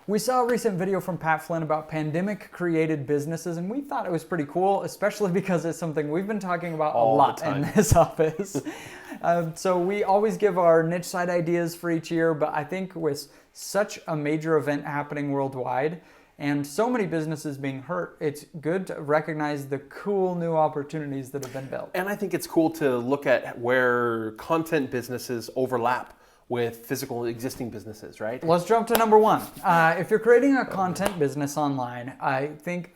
We saw a recent video from Pat Flynn about pandemic-created businesses, and we thought it was pretty cool, especially because it's something we've been talking about a lot in this office. So we always give our niche site ideas for each year, but I think with such a major event happening worldwide and so many businesses being hurt, it's good to recognize the cool new opportunities that have been built. And I think it's cool to look at where content businesses overlap with physical existing businesses, right? Let's jump to number one. If you're creating a content business online, I think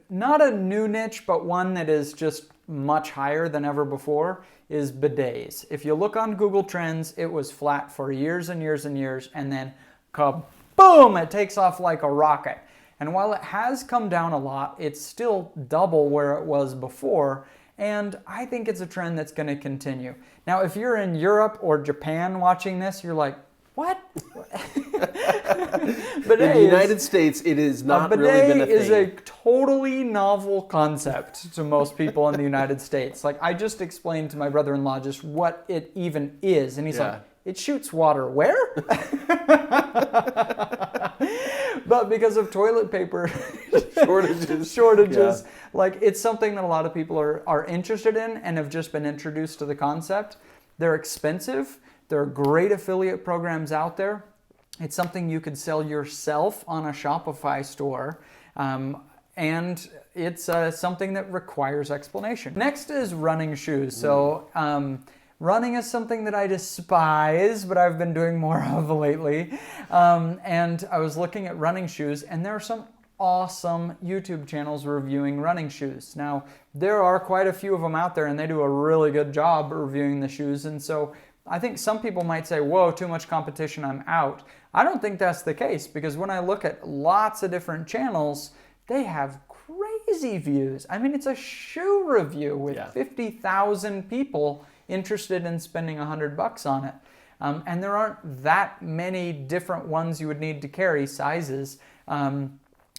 not a new niche, but one that is just much higher than ever before is bidets. If you look on Google Trends, it was flat for years and years and years, and then kaboom, it takes off like a rocket. And while it has come down a lot, it's still double where it was before. And I think it's a trend that's going to continue. Now, if you're in Europe or Japan watching this, you're like, what? In the United States, it is not really been a thing. Bidet is a totally novel concept to most people in the United States. Like, I just explained to my brother-in-law just what it even is. And he's like, it shoots water where? But because of toilet paper shortages, like, it's something that a lot of people are interested in and have just been introduced to the concept. They're expensive. There are great affiliate programs out there. It's something you could sell yourself on a Shopify store. And it's something that requires explanation. Next is running shoes. So running is something that I despise, but I've been doing more of lately. And I was looking at running shoes, and there are some awesome YouTube channels reviewing running shoes. Now, there are quite a few of them out there, and they do a really good job reviewing the shoes. And so I think some people might say, whoa, too much competition, I'm out. I don't think that's the case, because when I look at lots of different channels, they have crazy views. I mean, it's a shoe review with 50,000 people interested in spending $100 on it. And there aren't that many different ones you would need to carry, sizes,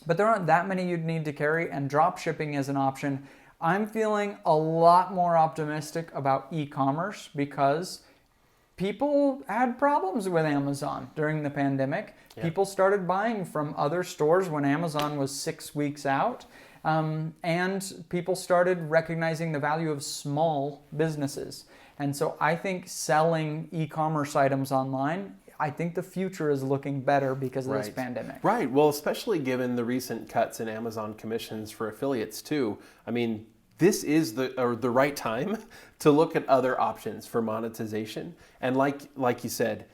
but there aren't that many you'd need to carry, and drop shipping is an option. I'm feeling a lot more optimistic about e-commerce because people had problems with Amazon during the pandemic. People started buying from other stores when Amazon was 6 weeks out. And people started recognizing the value of small businesses. And so I think selling e-commerce items online, I think the future is looking better because of this pandemic. Right. Well, especially given the recent cuts in Amazon commissions for affiliates too. I mean, this is the right time to look at other options for monetization. And like you said,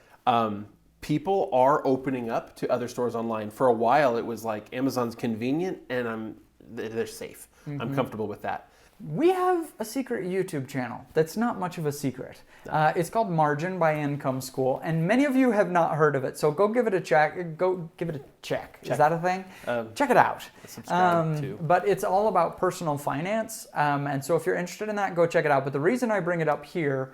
people are opening up to other stores online. For a while, it was like Amazon's convenient and they're safe. I'm comfortable with that. We have a secret YouTube channel that's not much of a secret. It's called Margin by Income School, and many of you have not heard of it, so go give it a check. Go give it a check. Is that a thing? Check it out. Subscribe too. But it's all about personal finance, and so if you're interested in that, go check it out. But the reason I bring it up here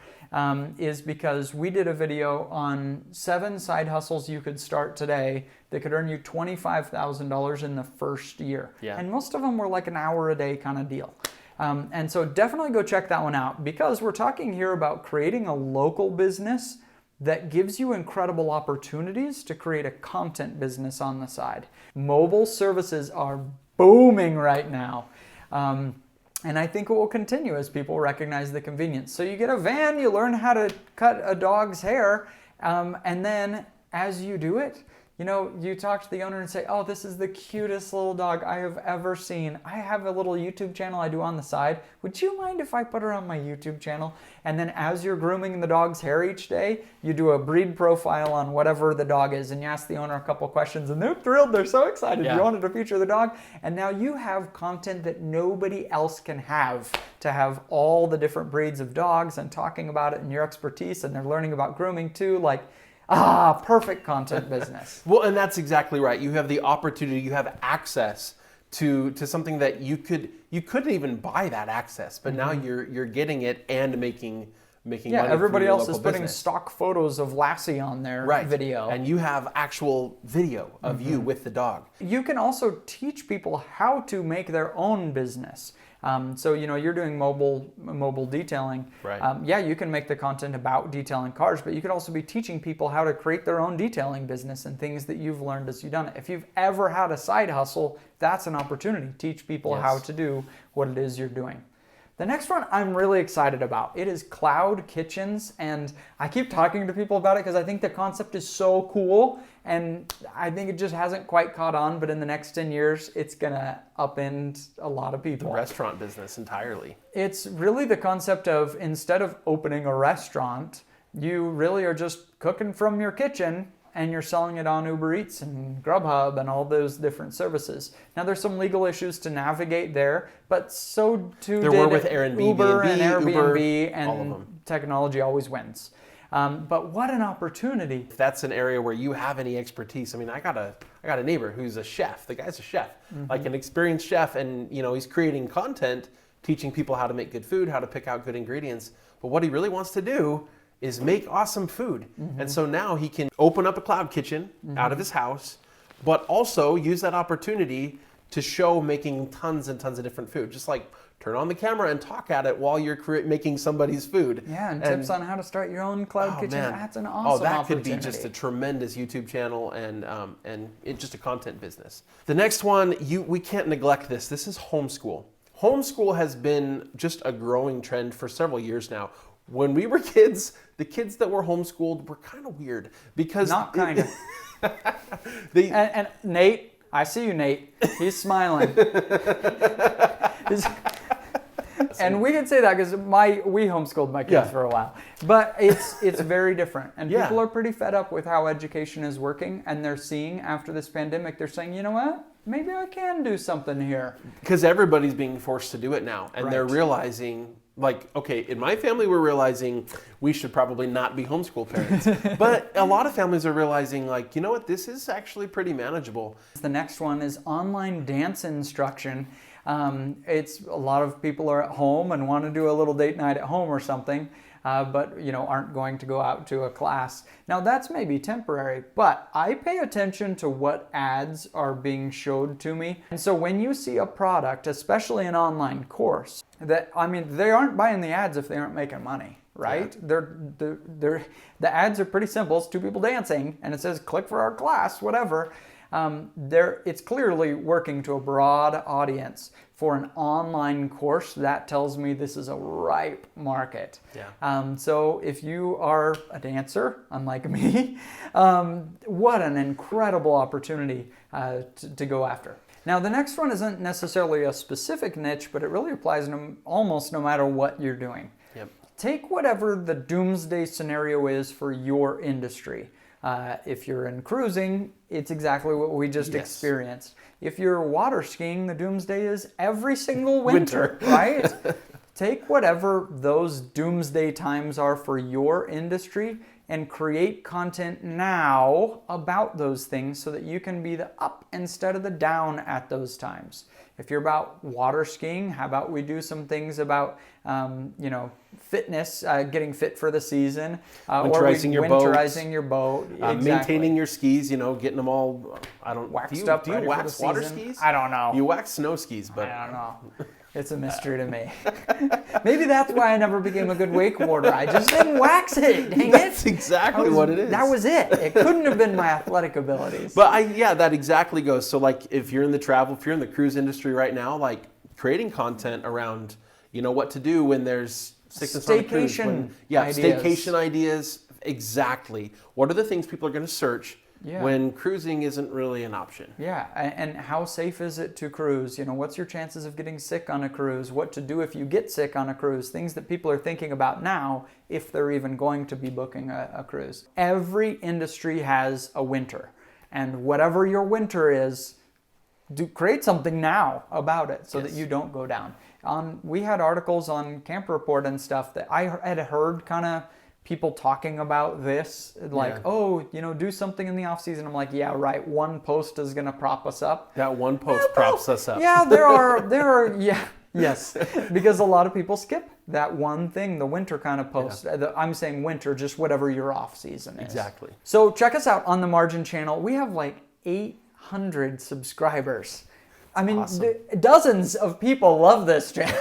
is because we did a video on 7 side hustles you could start today that could earn you $25,000 in the first year. And most of them were like an hour a day kind of deal. And so definitely go check that one out, because we're talking here about creating a local business that gives you incredible opportunities to create a content business on the side. Mobile services are booming right now. And I think it will continue as people recognize the convenience. So you get a van, you learn how to cut a dog's hair, and then as you do it, you know, you talk to the owner and say, oh, this is the cutest little dog I have ever seen. I have a little YouTube channel I do on the side. Would you mind if I put her on my YouTube channel? And then as you're grooming the dog's hair each day, you do a breed profile on whatever the dog is, and you ask the owner a couple questions, and they're thrilled. They're so excited. You wanted to feature the dog. And now you have content that nobody else can have, to have all the different breeds of dogs and talking about it and your expertise, and they're learning about grooming too. Like, perfect content business. Well, and that's exactly right. You have the opportunity, you have access to something that you couldn't even buy that access, but now you're getting it and making money. Yeah, everybody else is putting business. stock photos of Lassie on their video. And you have actual video of you with the dog. You can also teach people how to make their own business. So, you're doing mobile detailing. Right. Yeah, you can make the content about detailing cars, but you could also be teaching people how to create their own detailing business and things that you've learned as you've done it. If you've ever had a side hustle, that's an opportunity. Teach people how to do what it is you're doing. The next one I'm really excited about. It is cloud kitchens, and I keep talking to people about it because I think the concept is so cool, and I think it just hasn't quite caught on, but in the next 10 years, it's going to upend a lot of people. The restaurant business entirely. It's really the concept of, instead of opening a restaurant, you really are just cooking from your kitchen, and you're selling it on Uber Eats and Grubhub and all those different services. Now, there's some legal issues to navigate there, but so too There did were with Airbnb, Uber and Airbnb, Uber, all of and them. technology always wins. But what an opportunity. If that's an area where you have any expertise, I mean, I got a neighbor who's a chef. The guy's a chef, like an experienced chef, and he's creating content, teaching people how to make good food, how to pick out good ingredients. But what he really wants to do is make awesome food. And so now he can open up a cloud kitchen out of his house, but also use that opportunity to show making tons and tons of different food. Just like turn on the camera and talk at it while you're making somebody's food. Yeah, and tips on how to start your own cloud kitchen. Man. That's an awesome that opportunity. could be just a tremendous YouTube channel and it's just a content business. The next one, we can't neglect this. This is homeschool. Homeschool has been just a growing trend for several years now. When we were kids, the kids that were homeschooled were kind of weird because not kind of. And Nate, I see you, Nate. He's smiling. And we can say that because we homeschooled my kids for a while, but it's very different. And people are pretty fed up with how education is working, and they're seeing after this pandemic, they're saying, you know what? Maybe I can do something here. Because everybody's being forced to do it now, and they're realizing. Like, okay, in my family, we're realizing we should probably not be homeschool parents. But a lot of families are realizing, like, you know what, this is actually pretty manageable. The next one is online dance instruction. It's a lot of people are at home and want to do a little date night at home or something, but aren't going to go out to a class. Now that's maybe temporary, but I pay attention to what ads are being showed to me. And so when you see a product, especially an online course, they aren't buying the ads if they aren't making money, right? Yeah. The ads are pretty simple. It's two people dancing, and it says click for our class, whatever. It's clearly working to a broad audience. For an online course, that tells me this is a ripe market. Yeah. So if you are a dancer, unlike me, what an incredible opportunity to go after. Now, the next one isn't necessarily a specific niche, but it really applies almost no matter what you're doing. Yep. Take whatever the doomsday scenario is for your industry. If you're in cruising, it's exactly what we just experienced. If you're water skiing, the doomsday is every single winter. Right? Take whatever those doomsday times are for your industry and create content now about those things so that you can be the up instead of the down at those times. If you're about water skiing, how about we do some things about, fitness, getting fit for the season, winterizing your boat, exactly. Maintaining your skis, getting them all. Waxed up. Do you wax water skis? I don't know. You wax snow skis, but I don't know. It's a mystery to me. Maybe that's why I never became a good wakeboarder. I just didn't wax it. Dang That's exactly what it is. That was it. It couldn't have been my athletic abilities. But that exactly goes. So like if you're in the cruise industry right now, like creating content around, what to do when there's sickness on the cruise. Staycation ideas. Exactly. What are the things people are going to search when cruising isn't really an option? Yeah, and how safe is it to cruise? What's your chances of getting sick on a cruise? What to do if you get sick on a cruise? Things that people are thinking about now if they're even going to be booking a cruise. Every industry has a winter, and whatever your winter is, create something now about it so that you don't go down. We had articles on Camp Report and stuff that I had heard kind of people talking about this, like, do something in the off season. I'm like, yeah, right. One post is going to prop us up. That one post props us up. Yeah, there are, yes, because a lot of people skip that one thing, the winter kind of post. Yeah. I'm saying winter, just whatever your off season is. Exactly. So check us out on the Margin channel. We have like 800 subscribers. I mean, Awesome. dozens of people love this channel.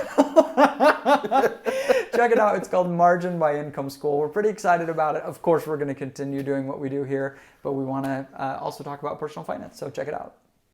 Check it out. It's called Margin by Income School. We're pretty excited about it. Of course, we're going to continue doing what we do here, but we want to also talk about personal finance. So check it out.